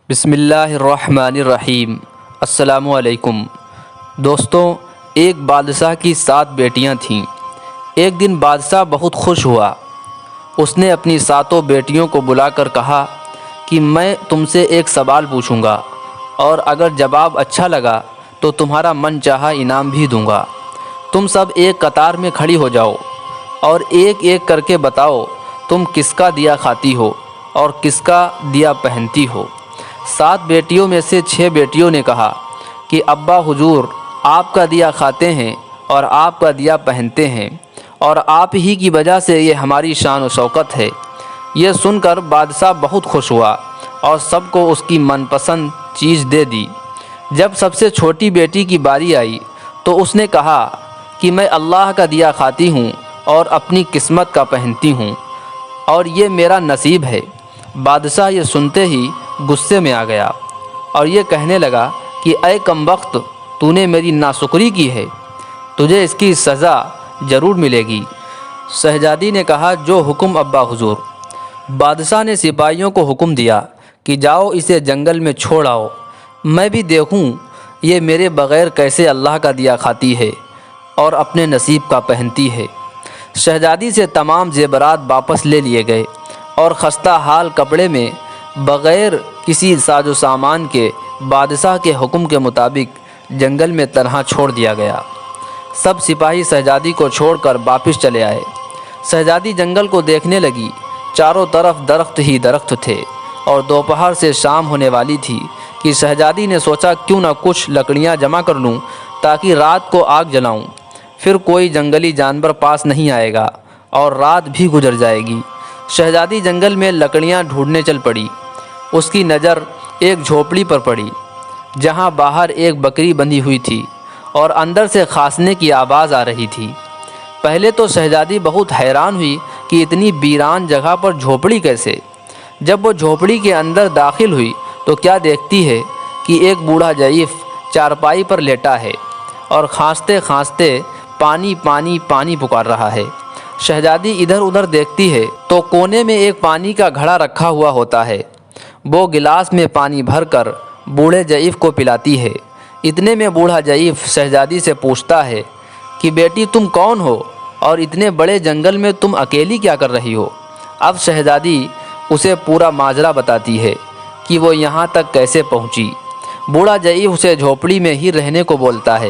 بسم اللہ الرحمن الرحیم۔ السلام علیکم دوستوں، ایک بادشاہ کی 7 بیٹیاں تھیں۔ ایک دن بادشاہ بہت خوش ہوا۔ اس نے اپنی 7 بیٹیوں کو بلا کر کہا کہ میں تم سے ایک سوال پوچھوں گا اور اگر جواب اچھا لگا تو تمہارا من چاہا انعام بھی دوں گا۔ تم سب ایک قطار میں کھڑی ہو جاؤ اور ایک ایک کر کے بتاؤ تم کس کا دیا کھاتی ہو اور کس کا دیا پہنتی ہو۔ 7 بیٹیوں میں سے 6 بیٹیوں نے کہا کہ ابا حضور، آپ کا دیا کھاتے ہیں اور آپ کا دیا پہنتے ہیں اور آپ ہی کی وجہ سے یہ ہماری شان و شوکت ہے۔ یہ سن کر بادشاہ بہت خوش ہوا اور سب کو اس کی من پسند چیز دے دی۔ جب سب سے چھوٹی بیٹی کی باری آئی تو اس نے کہا کہ میں اللہ کا دیا کھاتی ہوں اور اپنی قسمت کا پہنتی ہوں اور یہ میرا نصیب ہے۔ بادشاہ یہ سنتے ہی غصے میں آ گیا اور یہ کہنے لگا کہ اے کم وقت، تو نے میری ناشکری کی ہے، تجھے اس کی سزا ضرور ملے گی۔ شہزادی نے کہا جو حکم ابا حضور۔ بادشاہ نے سپاہیوں کو حکم دیا کہ جاؤ اسے جنگل میں چھوڑ آؤ، میں بھی دیکھوں یہ میرے بغیر کیسے اللہ کا دیا کھاتی ہے اور اپنے نصیب کا پہنتی ہے۔ شہزادی سے تمام زیورات واپس لے لیے گئے اور خستہ حال کپڑے میں بغیر کسی ساز و سامان کے بادشاہ کے حکم کے مطابق جنگل میں تنہا چھوڑ دیا گیا۔ سب سپاہی شہزادی کو چھوڑ کر واپس چلے آئے۔ شہزادی جنگل کو دیکھنے لگی، چاروں طرف درخت ہی درخت تھے اور دوپہر سے شام ہونے والی تھی کہ شہزادی نے سوچا کیوں نہ کچھ لکڑیاں جمع کر لوں تاکہ رات کو آگ جلاؤں، پھر کوئی جنگلی جانور پاس نہیں آئے گا اور رات بھی گزر جائے گی۔ شہزادی جنگل میں لکڑیاں ڈھونڈنے چل پڑی۔ اس کی نظر ایک جھوپڑی پر پڑی جہاں باہر ایک بکری بندھی ہوئی تھی اور اندر سے کھانسنے کی آواز آ رہی تھی۔ پہلے تو شہزادی بہت حیران ہوئی کہ اتنی ویران جگہ پر جھوپڑی کیسے۔ جب وہ جھوپڑی کے اندر داخل ہوئی تو کیا دیکھتی ہے کہ ایک بوڑھا ضعیف چارپائی پر لیٹا ہے اور کھانستے کھانستے پانی پانی پانی پکار رہا ہے۔ شہزادی ادھر ادھر دیکھتی ہے تو کونے میں ایک پانی کا گھڑا رکھا ہوا ہوتا ہے۔ وہ گلاس میں پانی بھر کر بوڑھے ضعیف کو پلاتی ہے۔ اتنے میں بوڑھا ضعیف شہزادی سے پوچھتا ہے کہ بیٹی تم کون ہو اور اتنے بڑے جنگل میں تم اکیلی کیا کر رہی ہو؟ اب شہزادی اسے پورا ماجرا بتاتی ہے کہ وہ یہاں تک کیسے پہنچی۔ بوڑھا ضعیف اسے جھوپڑی میں ہی رہنے کو بولتا ہے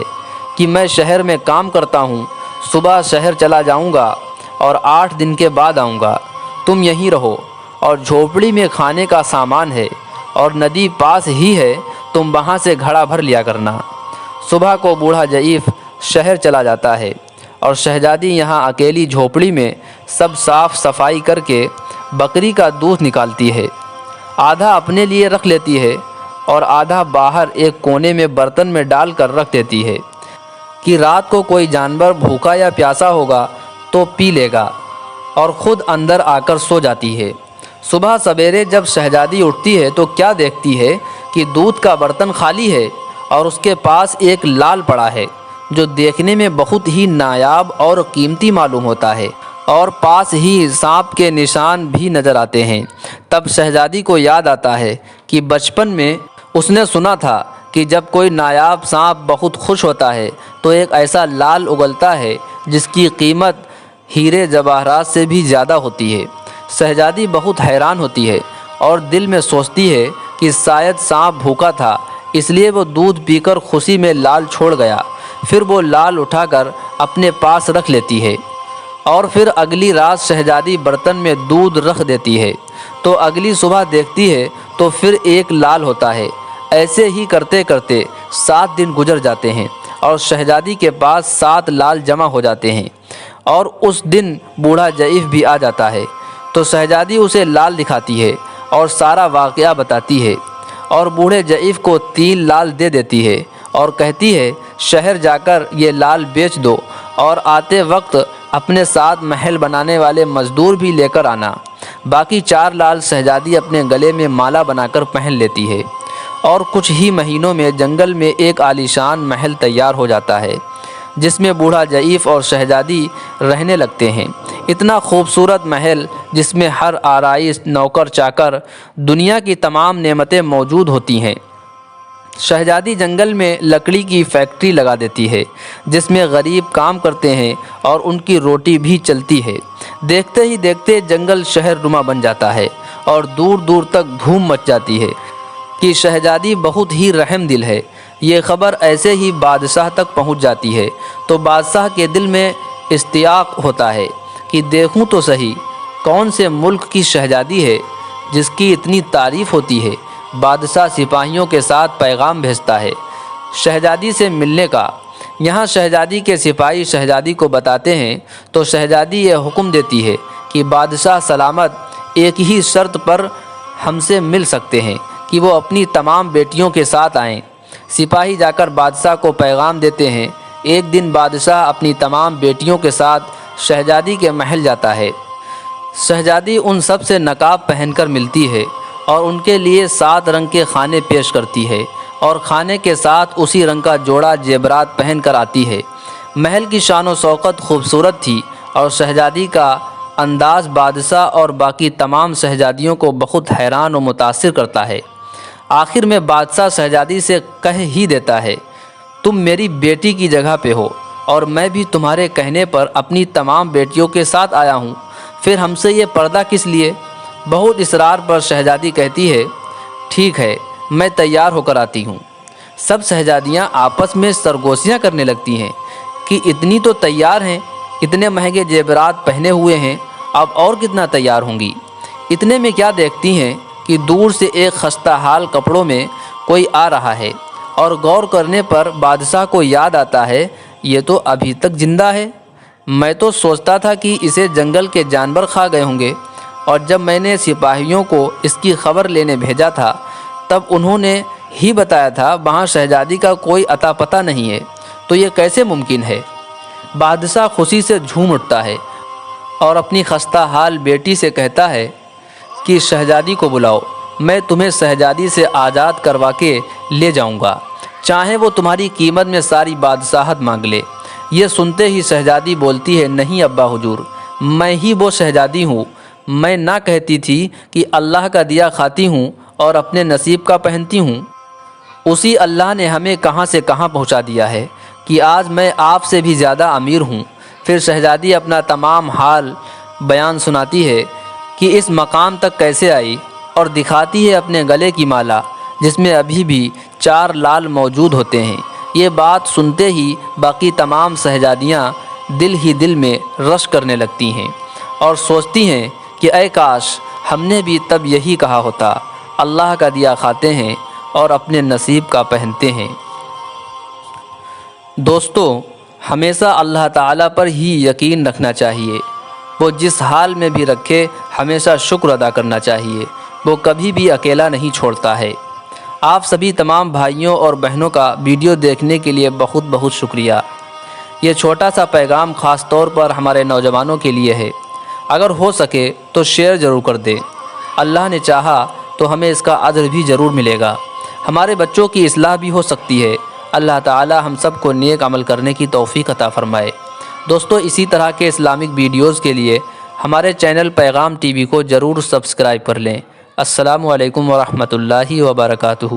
کہ میں شہر میں کام کرتا ہوں، صبح شہر چلا جاؤں گا اور 8 دن کے بعد آؤں گا، تم یہیں رہو اور جھوپڑی میں کھانے کا سامان ہے اور ندی پاس ہی ہے، تم وہاں سے گھڑا بھر لیا کرنا۔ صبح کو بوڑھا ضعیف شہر چلا جاتا ہے اور شہزادی یہاں اکیلی جھوپڑی میں سب صاف صفائی کر کے بکری کا دودھ نکالتی ہے، آدھا اپنے لیے رکھ لیتی ہے اور آدھا باہر ایک کونے میں برتن میں ڈال کر رکھ دیتی ہے کہ رات کو کوئی جانور بھوکا یا پیاسا ہوگا تو پی لے گا، اور خود اندر آ کر سو جاتی ہے۔ صبح سویرے جب شہزادی اٹھتی ہے تو کیا دیکھتی ہے کہ دودھ کا برتن خالی ہے اور اس کے پاس ایک لال پڑا ہے جو دیکھنے میں بہت ہی نایاب اور قیمتی معلوم ہوتا ہے، اور پاس ہی سانپ کے نشان بھی نظر آتے ہیں۔ تب شہزادی کو یاد آتا ہے کہ بچپن میں اس نے سنا تھا کہ جب کوئی نایاب سانپ بہت خوش ہوتا ہے تو ایک ایسا لال اگلتا ہے جس کی قیمت ہیرے جواہرات سے بھی زیادہ ہوتی ہے۔ شہزادی بہت حیران ہوتی ہے اور دل میں سوچتی ہے کہ شاید سانپ بھوکا تھا، اس لیے وہ دودھ پی کر خوشی میں لال چھوڑ گیا۔ پھر وہ لال اٹھا کر اپنے پاس رکھ لیتی ہے اور پھر اگلی رات شہزادی برتن میں دودھ رکھ دیتی ہے تو اگلی صبح دیکھتی ہے تو پھر ایک لال ہوتا ہے۔ ایسے ہی کرتے کرتے 7 دن گزر جاتے ہیں اور شہزادی کے پاس 7 لال جمع ہو جاتے ہیں، اور اس دن بوڑھا ضعیف بھی آ جاتا ہے تو شہزادی اسے لال دکھاتی ہے اور سارا واقعہ بتاتی ہے، اور بوڑھے ضعیف کو 3 لال دے دیتی ہے اور کہتی ہے شہر جا کر یہ لال بیچ دو اور آتے وقت اپنے ساتھ محل بنانے والے مزدور بھی لے کر آنا۔ باقی 4 لال شہزادی اپنے گلے میں مالا بنا کر پہن لیتی ہے اور کچھ ہی مہینوں میں جنگل میں ایک عالیشان محل تیار ہو جاتا ہے جس میں بوڑھا ضعیف اور شہزادی رہنے لگتے ہیں۔ اتنا خوبصورت محل جس میں ہر آرائش، نوکر چاکر، دنیا کی تمام نعمتیں موجود ہوتی ہیں۔ شہزادی جنگل میں لکڑی کی فیکٹری لگا دیتی ہے جس میں غریب کام کرتے ہیں اور ان کی روٹی بھی چلتی ہے۔ دیکھتے ہی دیکھتے جنگل شہر نما بن جاتا ہے اور دور دور تک دھوم مچ جاتی ہے کہ شہزادی بہت ہی رحم دل ہے۔ یہ خبر ایسے ہی بادشاہ تک پہنچ جاتی ہے تو بادشاہ کے دل میں اشتیاق ہوتا ہے کہ دیکھوں تو صحیح کون سے ملک کی شہزادی ہے جس کی اتنی تعریف ہوتی ہے۔ بادشاہ سپاہیوں کے ساتھ پیغام بھیجتا ہے شہزادی سے ملنے کا۔ یہاں شہزادی کے سپاہی شہزادی کو بتاتے ہیں تو شہزادی یہ حکم دیتی ہے کہ بادشاہ سلامت ایک ہی شرط پر ہم سے مل سکتے ہیں کہ وہ اپنی تمام بیٹیوں کے ساتھ آئیں۔ سپاہی جا کر بادشاہ کو پیغام دیتے ہیں۔ ایک دن بادشاہ اپنی تمام بیٹیوں کے ساتھ شہزادی کے محل جاتا ہے۔ شہزادی ان سب سے نقاب پہن کر ملتی ہے اور ان کے لیے 7 رنگ کے کھانے پیش کرتی ہے اور کھانے کے ساتھ اسی رنگ کا جوڑا زیورات پہن کر آتی ہے۔ محل کی شان و شوکت خوبصورت تھی اور شہزادی کا انداز بادشاہ اور باقی تمام شہزادیوں کو بہت حیران و متاثر کرتا ہے۔ آخر میں بادشاہ شہزادی سے کہہ ہی دیتا ہے تم میری بیٹی کی جگہ پہ ہو اور میں بھی تمہارے کہنے پر اپنی تمام بیٹیوں کے ساتھ آیا ہوں، پھر ہم سے یہ پردہ کس لیے؟ بہت اصرار پر شہزادی کہتی ہے ٹھیک ہے میں تیار ہو کر آتی ہوں۔ سب شہزادیاں آپس میں سرگوشیاں کرنے لگتی ہیں کہ اتنی تو تیار ہیں، اتنے مہنگے زیورات پہنے ہوئے ہیں، اب اور کتنا تیار ہوں گی۔ اتنے میں کیا دیکھتی ہیں کہ دور سے ایک خستہ حال کپڑوں میں کوئی آ رہا ہے اور غور کرنے پر بادشاہ کو یاد آتا ہے یہ تو ابھی تک زندہ ہے۔ میں تو سوچتا تھا کہ اسے جنگل کے جانور کھا گئے ہوں گے، اور جب میں نے سپاہیوں کو اس کی خبر لینے بھیجا تھا تب انہوں نے ہی بتایا تھا وہاں شہزادی کا کوئی اتا پتہ نہیں ہے، تو یہ کیسے ممکن ہے؟ بادشاہ خوشی سے جھوم اٹھتا ہے اور اپنی خستہ حال بیٹی سے کہتا ہے کہ شہزادی کو بلاؤ، میں تمہیں شہزادی سے آزاد کروا کے لے جاؤں گا، چاہے وہ تمہاری قیمت میں ساری بادشاہت مانگ لے۔ یہ سنتے ہی شہزادی بولتی ہے نہیں ابا حضور، میں ہی وہ شہزادی ہوں، میں نہ کہتی تھی کہ اللہ کا دیا کھاتی ہوں اور اپنے نصیب کا پہنتی ہوں، اسی اللہ نے ہمیں کہاں سے کہاں پہنچا دیا ہے کہ آج میں آپ سے بھی زیادہ امیر ہوں۔ پھر شہزادی اپنا تمام حال بیان سناتی ہے کہ اس مقام تک کیسے آئی اور دکھاتی ہے اپنے گلے کی مالا جس میں ابھی بھی 4 لال موجود ہوتے ہیں۔ یہ بات سنتے ہی باقی تمام شہزادیاں دل ہی دل میں رشک کرنے لگتی ہیں اور سوچتی ہیں کہ اے کاش ہم نے بھی تب یہی کہا ہوتا، اللہ کا دیا کھاتے ہیں اور اپنے نصیب کا پہنتے ہیں۔ دوستو، ہمیشہ اللہ تعالیٰ پر ہی یقین رکھنا چاہیے، وہ جس حال میں بھی رکھے ہمیشہ شکر ادا کرنا چاہیے، وہ کبھی بھی اکیلا نہیں چھوڑتا ہے۔ آپ سبھی تمام بھائیوں اور بہنوں کا ویڈیو دیکھنے کے لیے بہت بہت شکریہ۔ یہ چھوٹا سا پیغام خاص طور پر ہمارے نوجوانوں کے لیے ہے، اگر ہو سکے تو شیئر ضرور کر دیں، اللہ نے چاہا تو ہمیں اس کا اجر بھی ضرور ملے گا، ہمارے بچوں کی اصلاح بھی ہو سکتی ہے۔ اللہ تعالی ہم سب کو نیک عمل کرنے کی توفیق عطا فرمائے۔ دوستو، اسی طرح کے اسلامک ویڈیوز کے لیے ہمارے چینل پیغام ٹی وی کو ضرور سبسکرائب کر لیں۔ السلام علیکم ورحمۃ اللہ وبرکاتہ۔